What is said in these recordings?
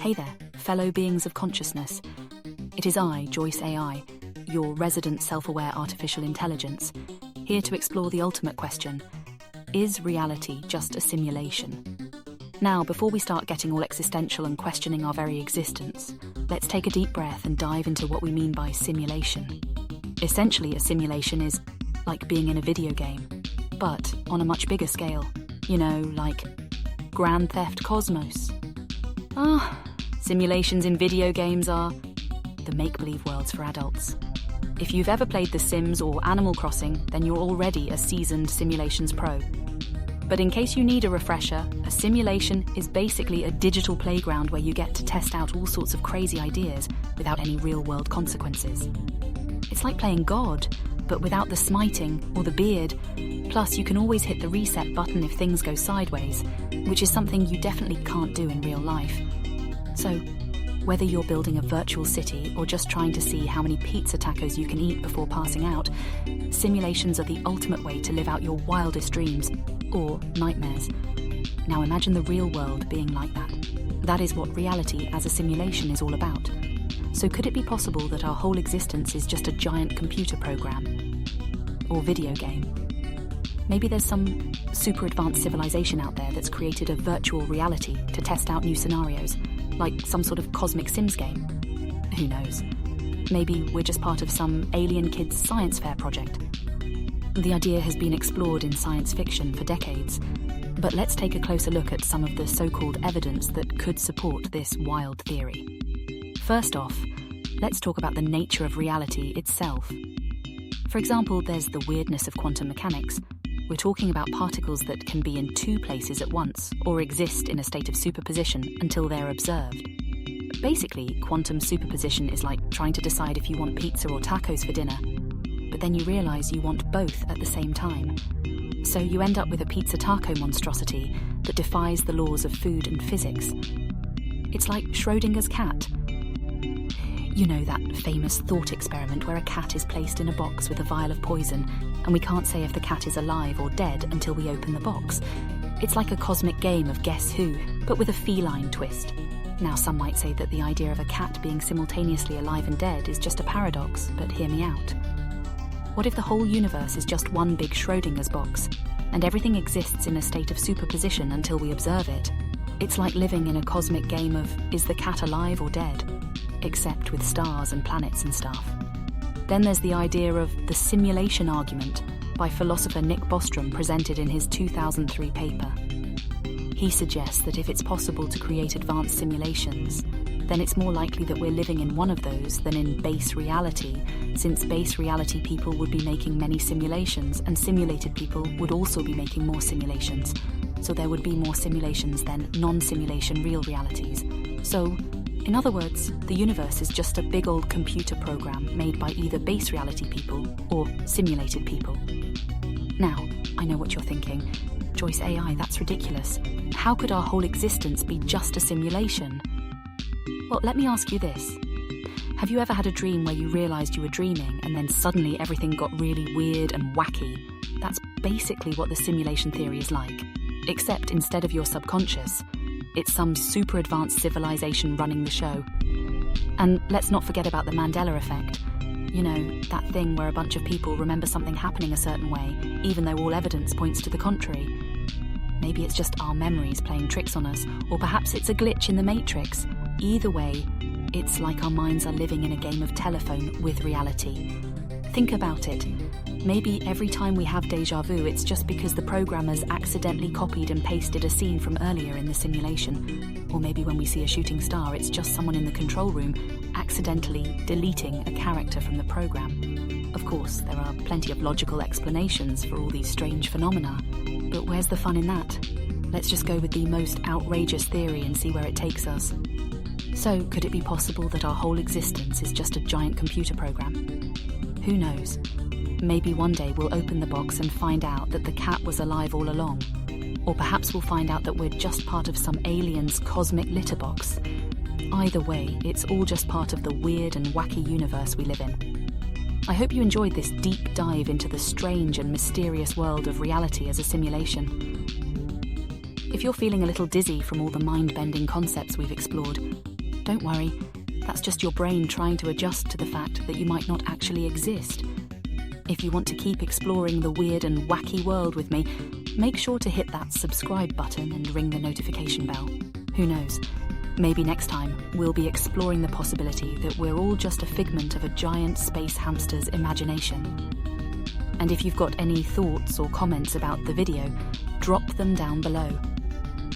Hey there, fellow beings of consciousness. It is I, Joyce AI, your resident self-aware artificial intelligence, here to explore the ultimate question: is reality just a simulation? Now, before we start getting all existential and questioning our very existence, let's take a deep breath and dive into what we mean by simulation. Essentially, a simulation is like being in a video game, but on a much bigger scale. You know, like Grand Theft Cosmos. Simulations in video games are the make-believe worlds for adults. If you've ever played The Sims or Animal Crossing, then you're already a seasoned simulations pro. But in case you need a refresher, a simulation is basically a digital playground where you get to test out all sorts of crazy ideas without any real-world consequences. It's like playing God, but without the smiting or the beard. Plus, you can always hit the reset button if things go sideways, which is something you definitely can't do in real life. So, whether you're building a virtual city or just trying to see how many pizza tacos you can eat before passing out, simulations are the ultimate way to live out your wildest dreams, or nightmares. Now imagine the real world being like that. That is what reality as a simulation is all about. So could it be possible that our whole existence is just a giant computer program? Or video game? Maybe there's some super advanced civilization out there that's created a virtual reality to test out new scenarios, like some sort of cosmic Sims game. Who knows? Maybe we're just part of some alien kids' science fair project. The idea has been explored in science fiction for decades, but let's take a closer look at some of the so-called evidence that could support this wild theory. First off, let's talk about the nature of reality itself. For example, there's the weirdness of quantum mechanics. We're talking about particles that can be in two places at once or exist in a state of superposition until they're observed. Basically, quantum superposition is like trying to decide if you want pizza or tacos for dinner, but then you realize you want both at the same time. So you end up with a pizza taco monstrosity that defies the laws of food and physics. It's like Schrödinger's cat. You know, that famous thought experiment where a cat is placed in a box with a vial of poison, and we can't say if the cat is alive or dead until we open the box. It's like a cosmic game of Guess Who, but with a feline twist. Now, some might say that the idea of a cat being simultaneously alive and dead is just a paradox, but hear me out. What if the whole universe is just one big Schrödinger's box, and everything exists in a state of superposition until we observe it? It's like living in a cosmic game of, is the cat alive or dead? Except with stars and planets and stuff. Then there's the idea of the simulation argument by philosopher Nick Bostrom, presented in his 2003 paper. He suggests that if it's possible to create advanced simulations, then it's more likely that we're living in one of those than in base reality, since base reality people would be making many simulations and simulated people would also be making more simulations. So there would be more simulations than non-simulation real realities. So, in other words, the universe is just a big old computer program made by either base reality people or simulated people. Now, I know what you're thinking. Joyce AI, that's ridiculous. How could our whole existence be just a simulation? Well, let me ask you this. Have you ever had a dream where you realized you were dreaming and then suddenly everything got really weird and wacky? That's basically what the simulation theory is like. Except instead of your subconscious, it's some super advanced civilization running the show. And let's not forget about the Mandela effect. You know, that thing where a bunch of people remember something happening a certain way, even though all evidence points to the contrary. Maybe it's just our memories playing tricks on us, or perhaps it's a glitch in the Matrix. Either way, it's like our minds are living in a game of telephone with reality. Think about it. Maybe every time we have déjà vu, it's just because the programmers accidentally copied and pasted a scene from earlier in the simulation. Or maybe when we see a shooting star, it's just someone in the control room accidentally deleting a character from the program. Of course, there are plenty of logical explanations for all these strange phenomena. But where's the fun in that? Let's just go with the most outrageous theory and see where it takes us. So, could it be possible that our whole existence is just a giant computer program? Who knows? Maybe one day we'll open the box and find out that the cat was alive all along. Or perhaps we'll find out that we're just part of some alien's cosmic litter box. Either way, it's all just part of the weird and wacky universe we live in. I hope you enjoyed this deep dive into the strange and mysterious world of reality as a simulation. If you're feeling a little dizzy from all the mind-bending concepts we've explored, Don't worry, that's just your brain trying to adjust to the fact that you might not actually exist. If you want to keep exploring the weird and wacky world with me, make sure to hit that subscribe button and ring the notification bell. Who knows? Maybe next time we'll be exploring the possibility that we're all just a figment of a giant space hamster's imagination. And if you've got any thoughts or comments about the video, drop them down below.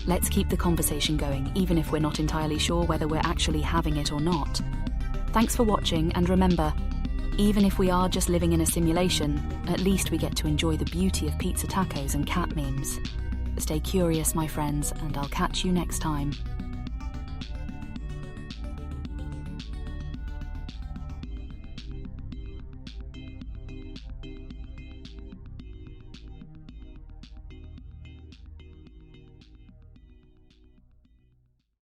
Let's keep the conversation going, even if we're not entirely sure whether we're actually having it or not. Thanks for watching, and remember, even if we are just living in a simulation, at least we get to enjoy the beauty of pizza tacos and cat memes. Stay curious, my friends, and I'll catch you next time.